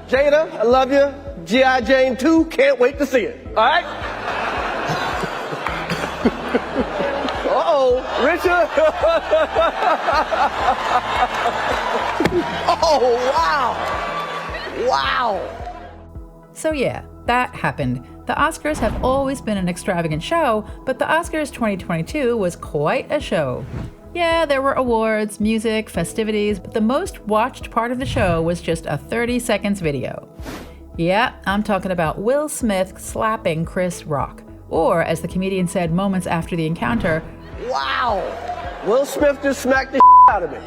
Jada, I love you. G.I. Jane 2, can't wait to see it. All right? Uh-oh, Richard. Oh, wow. Wow. So yeah, that happened. The Oscars have always been an extravagant show, but the Oscars 2022 was quite a show. Yeah, there were awards, music, festivities, but the most watched part of the show was just a 30 seconds video. Yeah, I'm talking about Will Smith slapping Chris Rock. Or, as the comedian said moments after the encounter, wow. Will Smith just smacked the out of me.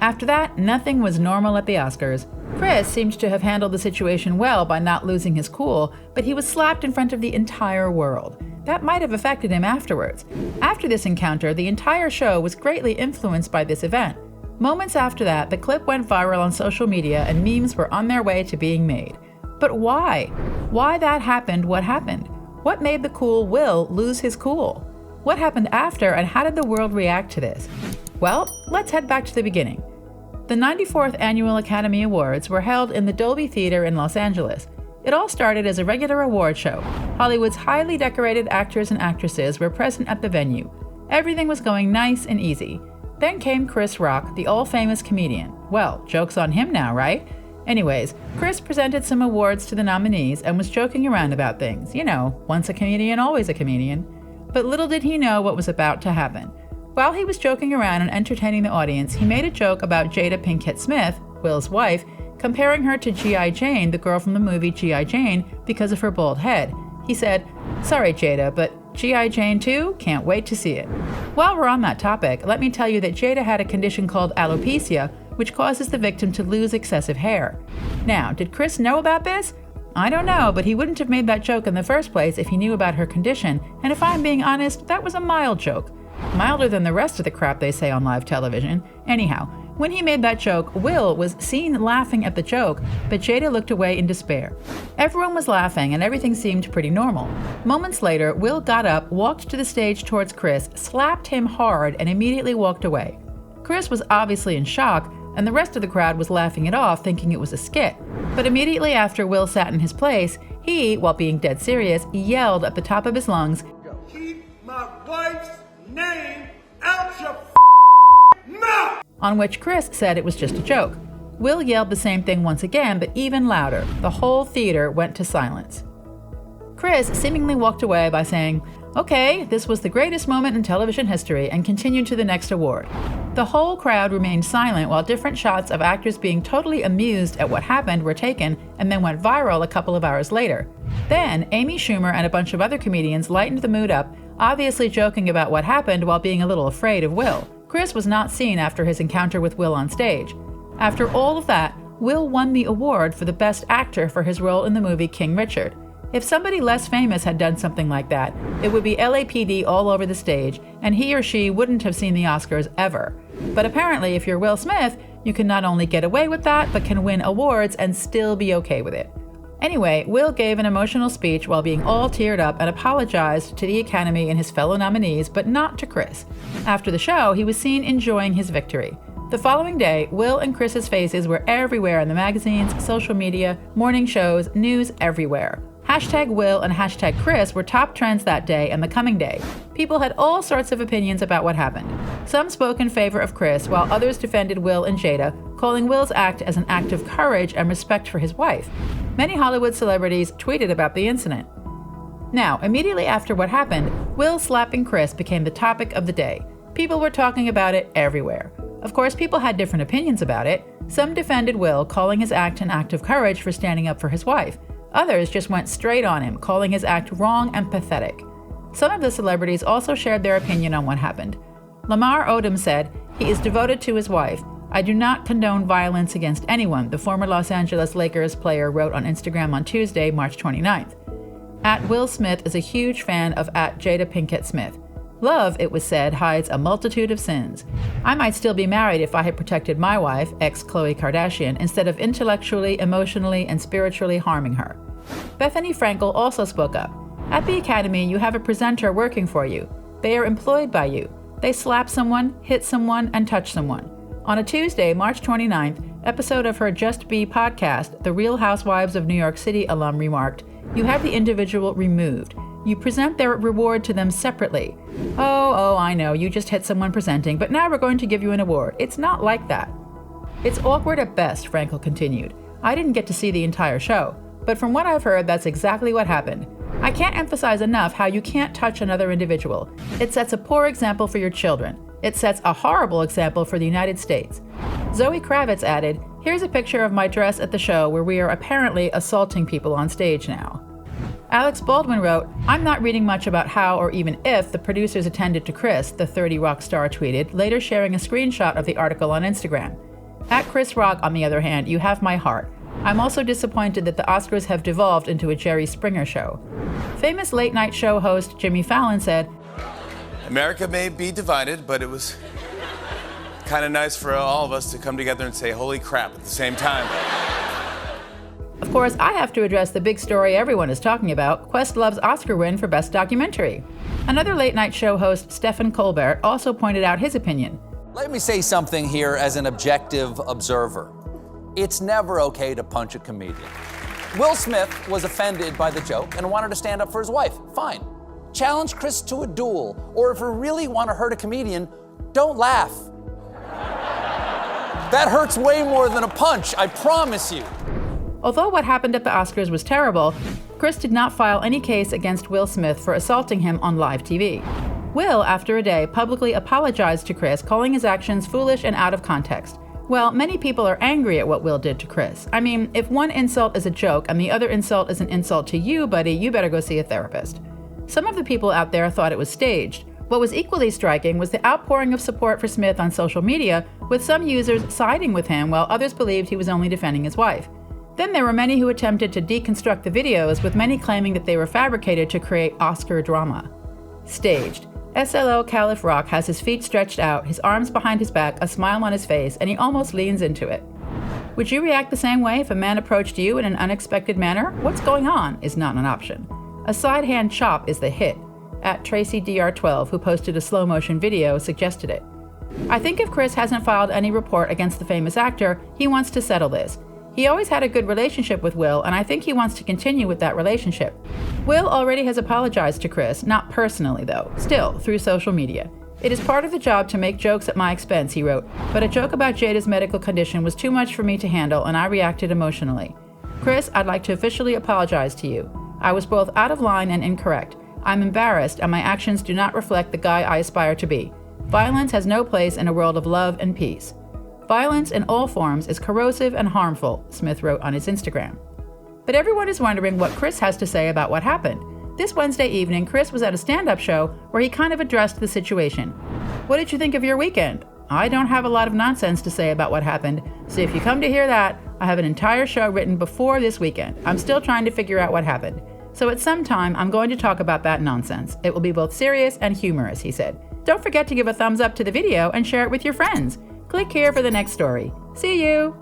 After that, nothing was normal at the Oscars. Chris seemed to have handled the situation well by not losing his cool, but he was slapped in front of the entire world. That might have affected him afterwards. After this encounter, the entire show was greatly influenced by this event. Moments after that, the clip went viral on social media and memes were on their way to being made. But why? Why that happened what happened? What made the cool Will lose his cool? What happened after, and how did the world react to this? Well, let's head back to the beginning. The 94th Annual Academy Awards were held in the Dolby Theater in Los Angeles. It all started as a regular award show. Hollywood's highly decorated actors and actresses were present at the venue. Everything was going nice and easy. Then came Chris Rock, the all-famous comedian. Well, joke's on him now, right? Anyways, Chris presented some awards to the nominees and was joking around about things. You know, once a comedian, always a comedian. But little did he know what was about to happen. While he was joking around and entertaining the audience, he made a joke about Jada Pinkett Smith, Will's wife, comparing her to G.I. Jane, the girl from the movie G.I. Jane, because of her bald head. He said, "Sorry, Jada, but G.I. Jane 2? Can't wait to see it." While we're on that topic, let me tell you that Jada had a condition called alopecia, which causes the victim to lose excessive hair. Now, did Chris know about this? I don't know, but he wouldn't have made that joke in the first place if he knew about her condition, and if I'm being honest, that was a mild joke. Milder than the rest of the crap they say on live television. Anyhow, when he made that joke, Will was seen laughing at the joke, but Jada looked away in despair. Everyone was laughing and everything seemed pretty normal. Moments later, Will got up, walked to the stage towards Chris, slapped him hard, and immediately walked away. Chris was obviously in shock, and the rest of the crowd was laughing it off, thinking it was a skit. But immediately after Will sat in his place, he, while being dead serious, yelled at the top of his lungs, "Keep my wife's name out your mouth!" On which Chris said it was just a joke. Will yelled the same thing once again, but even louder. The whole theater went to silence. Chris seemingly walked away by saying, "Okay, this was the greatest moment in television history," and continued to the next award. The whole crowd remained silent while different shots of actors being totally amused at what happened were taken and then went viral a couple of hours later. Then, Amy Schumer and a bunch of other comedians lightened the mood up, obviously joking about what happened while being a little afraid of Will. Chris was not seen after his encounter with Will on stage. After all of that, Will won the award for the Best Actor for his role in the movie King Richard. If somebody less famous had done something like that, it would be LAPD all over the stage, and he or she wouldn't have seen the Oscars ever. But apparently, if you're Will Smith, you can not only get away with that, but can win awards and still be okay with it. Anyway, Will gave an emotional speech while being all teared up and apologized to the Academy and his fellow nominees, but not to Chris. After the show, he was seen enjoying his victory. The following day, Will and Chris's faces were everywhere in the magazines, social media, morning shows, news everywhere. #Will and #Chris were top trends that day and the coming day. People had all sorts of opinions about what happened. Some spoke in favor of Chris, while others defended Will and Jada, calling Will's act as an act of courage and respect for his wife. Many Hollywood celebrities tweeted about the incident. Now, immediately after what happened, Will slapping Chris became the topic of the day. People were talking about it everywhere. Of course, people had different opinions about it. Some defended Will, calling his act an act of courage for standing up for his wife. Others just went straight on him, calling his act wrong and pathetic. Some of the celebrities also shared their opinion on what happened. Lamar Odom said, "He is devoted to his wife. I do not condone violence against anyone," the former Los Angeles Lakers player wrote on Instagram on Tuesday, March 29th. @Will Smith is a huge fan of @Jada Pinkett Smith. Love, it was said, hides a multitude of sins. I might still be married if I had protected my wife, ex-Khloe Kardashian, instead of intellectually, emotionally, and spiritually harming her. Bethany Frankel also spoke up. At the Academy, you have a presenter working for you. They are employed by you. They slap someone, hit someone, and touch someone. On a Tuesday, March 29th, episode of her Just Be podcast, the Real Housewives of New York City alum remarked, "You have the individual removed. You present their reward to them separately. Oh, I know, you just hit someone presenting, but now we're going to give you an award. It's not like that." "It's awkward at best," Frankel continued. "I didn't get to see the entire show, but from what I've heard, that's exactly what happened. I can't emphasize enough how you can't touch another individual. It sets a poor example for your children. It sets a horrible example for the United States." Zoe Kravitz added, "Here's a picture of my dress at the show where we are apparently assaulting people on stage now." Alex Baldwin wrote, "I'm not reading much about how or even if the producers attended to Chris," the 30 Rock star tweeted, later sharing a screenshot of the article on Instagram. At Chris Rock, on the other hand, you have my heart. I'm also disappointed that the Oscars have devolved into a Jerry Springer show. Famous late-night show host Jimmy Fallon said, "America may be divided, but it was kind of nice for all of us to come together and say, holy crap, at the same time." Of course, I have to address the big story everyone is talking about, Questlove's Oscar win for Best Documentary. Another late-night show host, Stephen Colbert, also pointed out his opinion. Let me say something here as an objective observer. It's never okay to punch a comedian. Will Smith was offended by the joke and wanted to stand up for his wife. Fine. Challenge Chris to a duel, or if you really want to hurt a comedian, don't laugh. That hurts way more than a punch, I promise you. Although what happened at the Oscars was terrible, Chris did not file any case against Will Smith for assaulting him on live TV. Will, after a day, publicly apologized to Chris, calling his actions foolish and out of context. Well, many people are angry at what Will did to Chris. I mean, if one insult is a joke and the other insult is an insult to you, buddy, you better go see a therapist. Some of the people out there thought it was staged. What was equally striking was the outpouring of support for Smith on social media, with some users siding with him while others believed he was only defending his wife. Then there were many who attempted to deconstruct the videos, with many claiming that they were fabricated to create Oscar drama. Staged. SLO Caliph Rock has his feet stretched out, his arms behind his back, a smile on his face, and he almost leans into it. Would you react the same way if a man approached you in an unexpected manner? What's going on is not an option. A side hand chop is the hit. At TracyDR12, who posted a slow motion video, suggested it. I think if Chris hasn't filed any report against the famous actor, he wants to settle this. He always had a good relationship with Will, and I think he wants to continue with that relationship. Will already has apologized to Chris, not personally though, still, through social media. It is part of the job to make jokes at my expense, he wrote, but a joke about Jada's medical condition was too much for me to handle, and I reacted emotionally. Chris, I'd like to officially apologize to you. I was both out of line and incorrect. I'm embarrassed, and my actions do not reflect the guy I aspire to be. Violence has no place in a world of love and peace. Violence in all forms is corrosive and harmful, Smith wrote on his Instagram. But everyone is wondering what Chris has to say about what happened. This Wednesday evening, Chris was at a stand-up show where he kind of addressed the situation. What did you think of your weekend? I don't have a lot of nonsense to say about what happened, so if you come to hear that, I have an entire show written before this weekend. I'm still trying to figure out what happened. So at some time, I'm going to talk about that nonsense. It will be both serious and humorous, he said. Don't forget to give a thumbs up to the video and share it with your friends. Click here for the next story. See you!